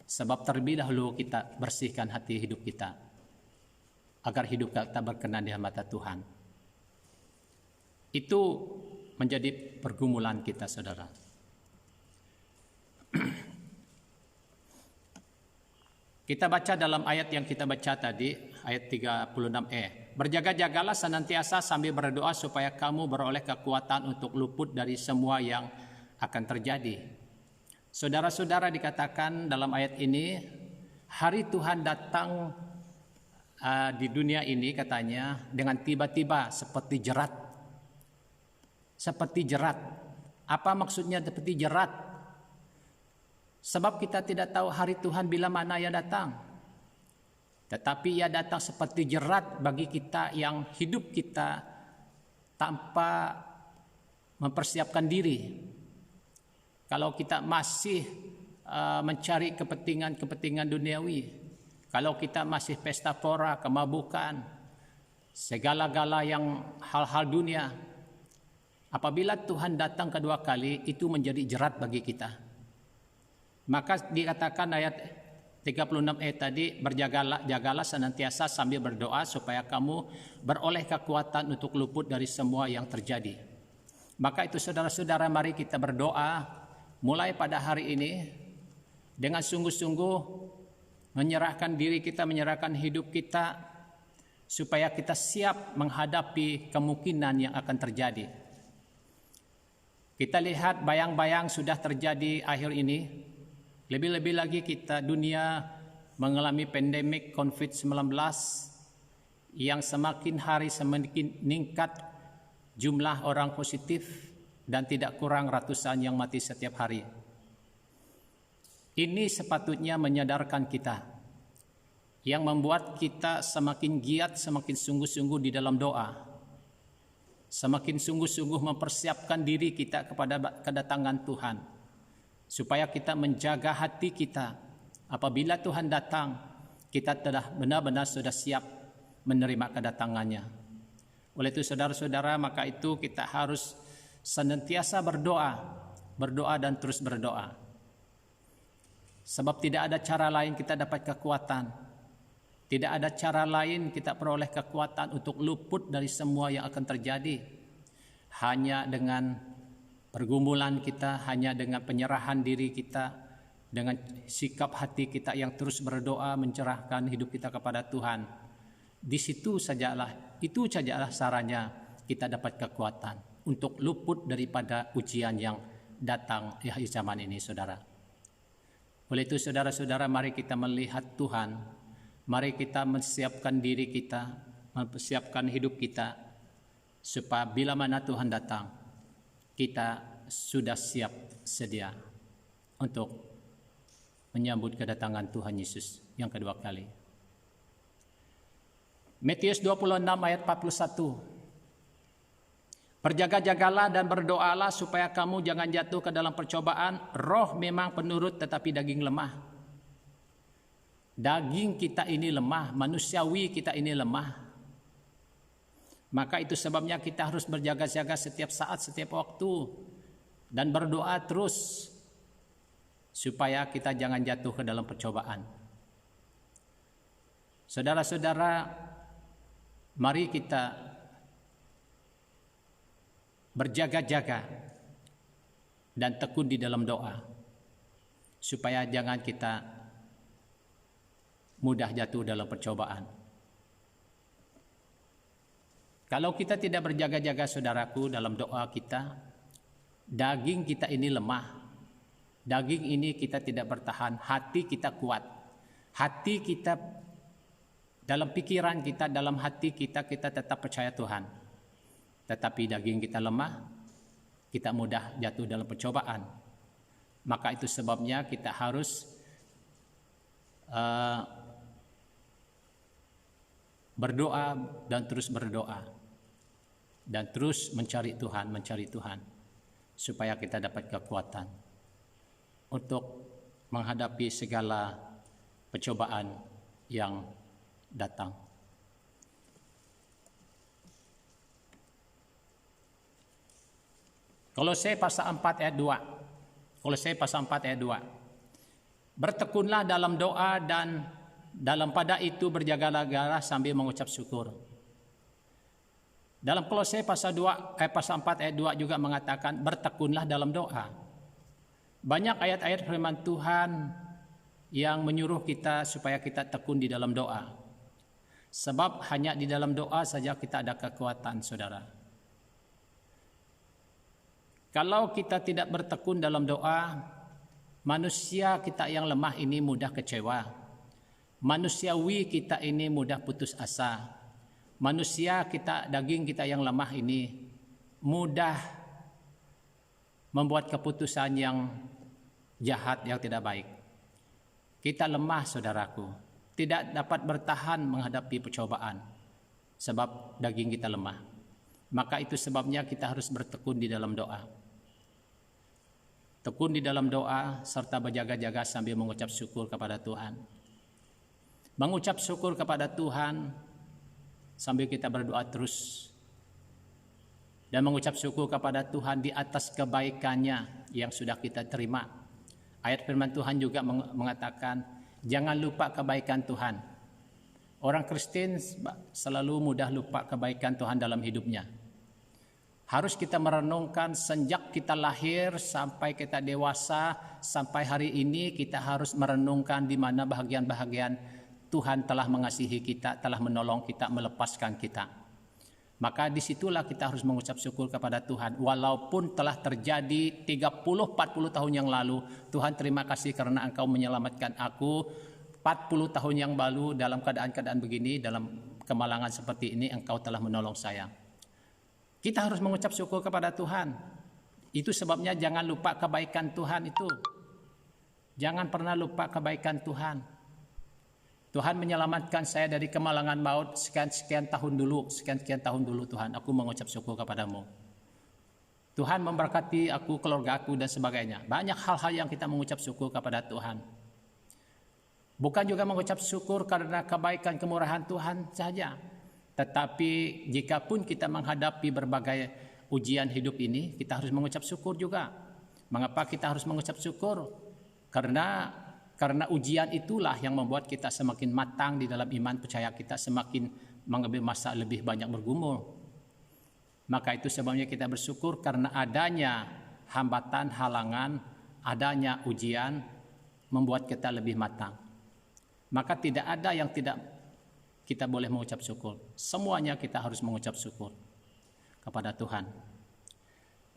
Sebab terlebih dahulu kita bersihkan hati hidup kita, agar hidup kita berkenan di mata Tuhan. Itu menjadi pergumulan kita, saudara. Kita baca dalam ayat yang kita baca tadi, ayat 36e. Berjaga-jagalah senantiasa sambil berdoa supaya kamu beroleh kekuatan untuk luput dari semua yang akan terjadi. Saudara-saudara, dikatakan dalam ayat ini, hari Tuhan datang di dunia ini katanya dengan tiba-tiba seperti jerat. Seperti jerat. Apa maksudnya seperti jerat? Sebab kita tidak tahu hari Tuhan bila mana ia datang. Tetapi ia datang seperti jerat bagi kita yang hidup kita tanpa mempersiapkan diri. Kalau kita masih mencari kepentingan duniawi, kalau kita masih pesta pora, kemabukan, segala-gala yang hal-hal dunia, apabila Tuhan datang kedua kali, itu menjadi jerat bagi kita. Maka dikatakan ayat 36e tadi, jagalah senantiasa sambil berdoa supaya kamu beroleh kekuatan untuk luput dari semua yang terjadi. Maka itu saudara-saudara, mari kita berdoa mulai pada hari ini dengan sungguh-sungguh menyerahkan diri kita, menyerahkan hidup kita, supaya kita siap menghadapi kemungkinan yang akan terjadi. Kita lihat bayang-bayang sudah terjadi akhir ini. Lebih-lebih lagi kita dunia mengalami pandemik COVID-19 yang semakin hari semakin meningkat jumlah orang positif dan tidak kurang ratusan yang mati setiap hari. Ini sepatutnya menyadarkan kita, yang membuat kita semakin giat, semakin sungguh-sungguh di dalam doa, semakin sungguh-sungguh mempersiapkan diri kita kepada kedatangan Tuhan, supaya kita menjaga hati kita. Apabila Tuhan datang, kita telah benar-benar sudah siap menerima kedatangannya. Oleh itu saudara-saudara, maka itu kita harus senantiasa berdoa dan terus berdoa. Sebab tidak ada cara lain kita dapat kekuatan. Tidak ada cara lain kita peroleh kekuatan untuk luput dari semua yang akan terjadi. Hanya dengan pergumulan kita, hanya dengan penyerahan diri kita, dengan sikap hati kita yang terus berdoa, mencerahkan hidup kita kepada Tuhan. Itu sajalah saranya kita dapat kekuatan untuk luput daripada ujian yang datang di akhir zaman ini, saudara. Oleh itu saudara-saudara, mari kita melihat Tuhan, mari kita mempersiapkan diri kita, mempersiapkan hidup kita, supaya bila mana Tuhan datang, kita sudah siap sedia untuk menyambut kedatangan Tuhan Yesus yang kedua kali. Matius 26 ayat 41. Berjaga-jagalah dan berdoalah supaya kamu jangan jatuh ke dalam percobaan. Roh memang penurut tetapi daging lemah. Daging kita ini lemah, manusiawi kita ini lemah. Maka itu sebabnya kita harus berjaga-jaga setiap saat, setiap waktu, dan berdoa terus supaya kita jangan jatuh ke dalam percobaan. Saudara-saudara, mari kita berjaga-jaga dan tekun di dalam doa. supaya jangan kita mudah jatuh dalam percobaan. Kalau kita tidak berjaga-jaga saudaraku dalam doa kita, daging kita ini lemah. Daging ini kita tidak bertahan, hati kita kuat. Hati kita, dalam pikiran kita, dalam hati kita tetap percaya Tuhan. Tetapi daging kita lemah, kita mudah jatuh dalam percobaan. Maka itu sebabnya kita harus berdoa dan terus berdoa. Dan terus mencari Tuhan. Supaya kita dapat kekuatan untuk menghadapi segala percobaan yang datang. Kolose pasal 4 ayat 2. Kolose pasal 4 ayat 2. Bertekunlah dalam doa dan dalam pada itu berjaga-jaga sambil mengucap syukur. Dalam Kolose pasal 4 ayat 2 juga mengatakan bertekunlah dalam doa. Banyak ayat-ayat firman Tuhan yang menyuruh kita supaya kita tekun di dalam doa. Sebab hanya di dalam doa saja kita ada kekuatan, saudara. Kalau kita tidak bertekun dalam doa, manusia kita yang lemah ini mudah kecewa. Manusiawi kita ini mudah putus asa. Manusia kita, daging kita yang lemah ini mudah membuat keputusan yang jahat, yang tidak baik. Kita lemah, saudaraku, tidak dapat bertahan menghadapi percobaan sebab daging kita lemah. Maka itu sebabnya kita harus bertekun di dalam doa. Tekun di dalam doa serta berjaga-jaga sambil mengucap syukur kepada Tuhan. Mengucap syukur kepada Tuhan sambil kita berdoa terus. Dan mengucap syukur kepada Tuhan di atas kebaikannya yang sudah kita terima. Ayat firman Tuhan juga mengatakan, jangan lupa kebaikan Tuhan. Orang Kristen selalu mudah lupa kebaikan Tuhan dalam hidupnya. Harus kita merenungkan sejak kita lahir sampai kita dewasa, sampai hari ini kita harus merenungkan di mana bahagian-bahagian Tuhan telah mengasihi kita, telah menolong kita, melepaskan kita. Maka disitulah kita harus mengucap syukur kepada Tuhan. Walaupun telah terjadi 30-40 tahun yang lalu, Tuhan terima kasih karena Engkau menyelamatkan aku 40 tahun yang lalu dalam keadaan-keadaan begini, dalam kemalangan seperti ini, Engkau telah menolong saya. Kita harus mengucap syukur kepada Tuhan. Itu sebabnya jangan lupa kebaikan Tuhan itu. Jangan pernah lupa kebaikan Tuhan. Tuhan menyelamatkan saya dari kemalangan maut sekian tahun dulu Tuhan. Aku mengucap syukur kepadamu. Tuhan memberkati aku, keluarga aku dan sebagainya. Banyak hal-hal yang kita mengucap syukur kepada Tuhan. Bukan juga mengucap syukur karena kebaikan kemurahan Tuhan saja. Tetapi jikapun kita menghadapi berbagai ujian hidup ini, kita harus mengucap syukur juga. Mengapa kita harus mengucap syukur? Karena ujian itulah yang membuat kita semakin matang di dalam iman percaya kita, semakin mengambil masa lebih banyak bergumul. Maka itu sebabnya kita bersyukur karena adanya hambatan, halangan, adanya ujian membuat kita lebih matang. Maka tidak ada yang tidak kita boleh mengucap syukur. Semuanya kita harus mengucap syukur kepada Tuhan.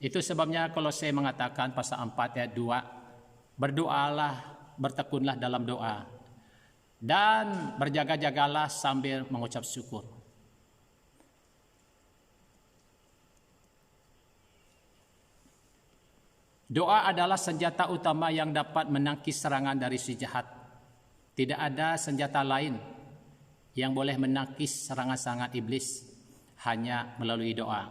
Itu sebabnya Kolose mengatakan pasal 4 ayat 2, berdoalah, bertekunlah dalam doa, dan berjaga-jagalah sambil mengucap syukur. Doa adalah senjata utama yang dapat menangkis serangan dari si jahat. Tidak ada senjata lain yang boleh menangkis serangan-serangan iblis, hanya melalui doa.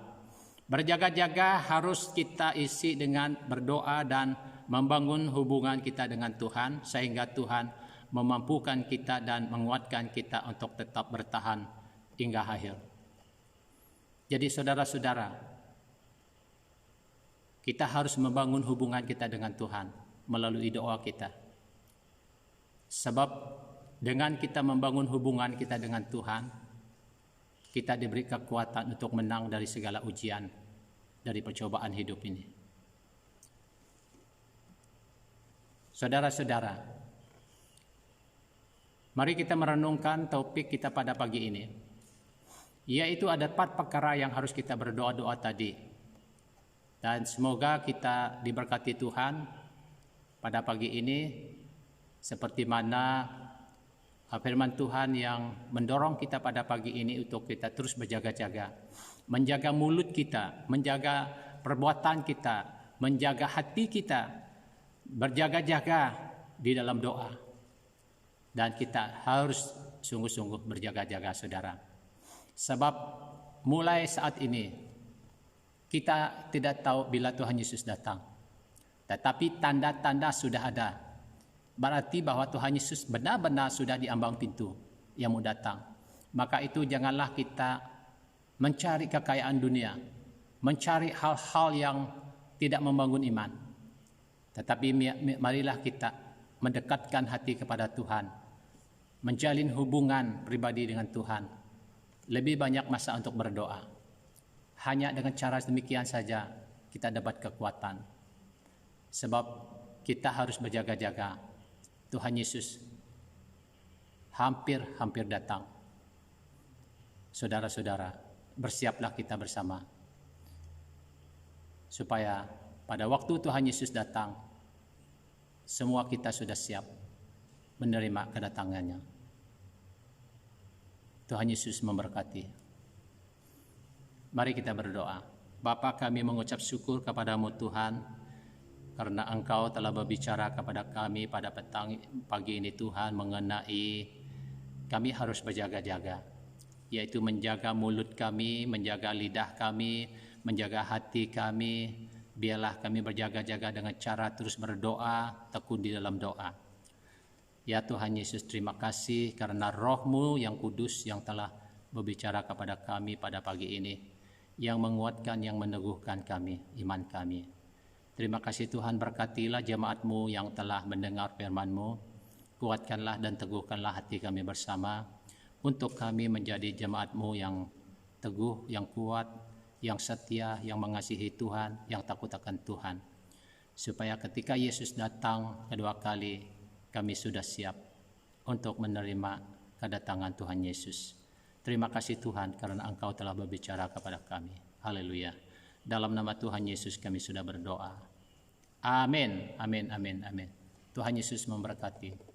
Berjaga-jaga harus kita isi dengan berdoa dan membangun hubungan kita dengan Tuhan, sehingga Tuhan memampukan kita dan menguatkan kita untuk tetap bertahan hingga akhir. Jadi saudara-saudara, kita harus membangun hubungan kita dengan Tuhan melalui doa kita. Sebab dengan kita membangun hubungan kita dengan Tuhan, kita diberi kekuatan untuk menang dari segala ujian, dari percobaan hidup ini. Saudara-saudara, mari kita merenungkan topik kita pada pagi ini, yaitu ada 4 perkara yang harus kita berdoa-doa tadi. Dan semoga kita diberkati Tuhan pada pagi ini, seperti mana firman Tuhan yang mendorong kita pada pagi ini untuk kita terus berjaga-jaga, menjaga mulut kita, menjaga perbuatan kita, menjaga hati kita, berjaga-jaga di dalam doa. Dan kita harus sungguh-sungguh berjaga-jaga, saudara. Sebab mulai saat ini kita tidak tahu bila Tuhan Yesus datang. Tetapi tanda-tanda sudah ada. Berarti bahwa Tuhan Yesus benar-benar sudah di ambang pintu yang mau datang. Maka itu janganlah kita mencari kekayaan dunia, mencari hal-hal yang tidak membangun iman. Tetapi marilah kita mendekatkan hati kepada Tuhan, menjalin hubungan pribadi dengan Tuhan. Lebih banyak masa untuk berdoa. Hanya dengan cara demikian saja kita dapat kekuatan. Sebab kita harus berjaga-jaga. Tuhan Yesus hampir datang. Saudara-saudara, bersiaplah kita bersama. Supaya pada waktu Tuhan Yesus datang, semua kita sudah siap menerima kedatangannya. Tuhan Yesus memberkati. Mari kita berdoa. Bapa, kami mengucap syukur kepadamu Tuhan, karena Engkau telah berbicara kepada kami pada pagi ini Tuhan, mengenai kami harus berjaga-jaga, yaitu menjaga mulut kami, menjaga lidah kami, menjaga hati kami. Biarlah kami berjaga-jaga dengan cara terus berdoa, tekun di dalam doa. Ya Tuhan Yesus, terima kasih karena Roh-Mu yang kudus yang telah berbicara kepada kami pada pagi ini, yang menguatkan, yang meneguhkan kami, iman kami. Terima kasih Tuhan, berkatilah jemaat-Mu yang telah mendengar firman-Mu. Kuatkanlah dan teguhkanlah hati kami bersama, untuk kami menjadi jemaat-Mu yang teguh, yang kuat, yang setia, yang mengasihi Tuhan, yang takut akan Tuhan. Supaya ketika Yesus datang kedua kali, kami sudah siap untuk menerima kedatangan Tuhan Yesus. Terima kasih Tuhan karena Engkau telah berbicara kepada kami. Haleluya. Dalam nama Tuhan Yesus kami sudah berdoa. Amin, amin, amin, amin. Tuhan Yesus memberkati.